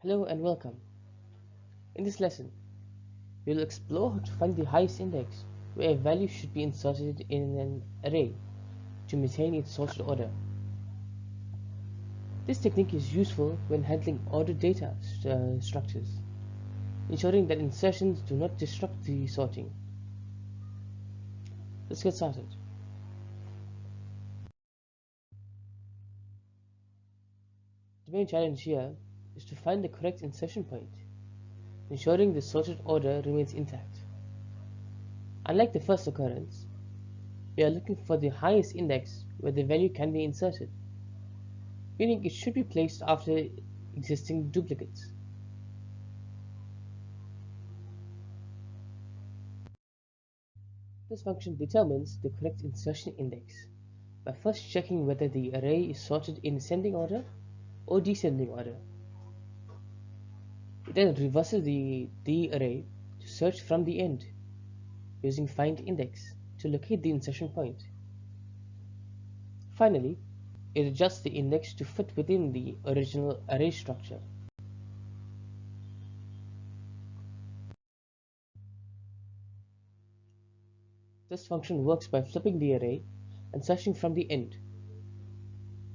Hello and welcome. In this lesson, we will explore how to find the highest index where a value should be inserted in an array to maintain its sorted order. This technique is useful when handling ordered data structures, ensuring that insertions do not disrupt the sorting. Let's get started. The main challenge here is to find the correct insertion point, ensuring the sorted order remains intact. Unlike the first occurrence, we are looking for the highest index where the value can be inserted, meaning it should be placed after existing duplicates. This function determines the correct insertion index by first checking whether the array is sorted in ascending order or descending order. It then reverses the array to search from the end using find index to locate the insertion point. Finally, it adjusts the index to fit within the original array structure. This function works by flipping the array and searching from the end.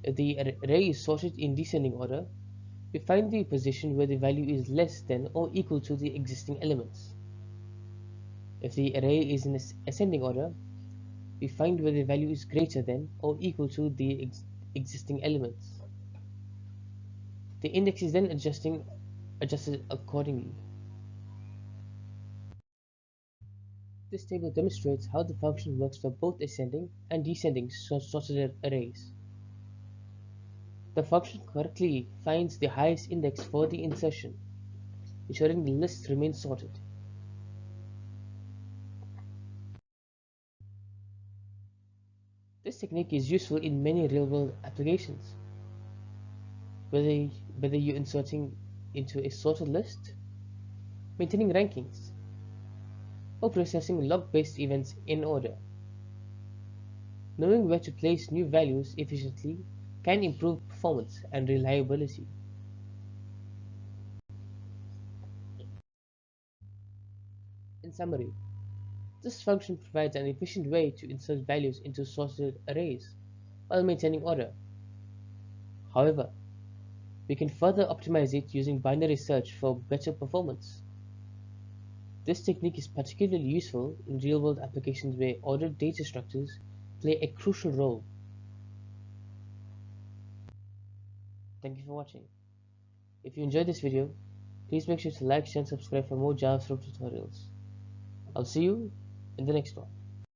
If the array is sorted in descending order, we find the position where the value is less than or equal to the existing elements. If the array is in ascending order, we find where the value is greater than or equal to the existing elements. The index is then adjusted accordingly. This table demonstrates how the function works for both ascending and descending sorted arrays. The function correctly finds the highest index for the insertion, ensuring the list remains sorted. This technique is useful in many real-world applications, whether you're inserting into a sorted list, maintaining rankings, or processing log-based events in order. Knowing where to place new values efficiently can improve performance and reliability. In summary, this function provides an efficient way to insert values into sorted arrays while maintaining order. However, we can further optimize it using binary search for better performance. This technique is particularly useful in real-world applications where ordered data structures play a crucial role. Thank you for watching. If you enjoyed this video, please make sure to like, share and subscribe for more JavaScript tutorials. I'll see you in the next one.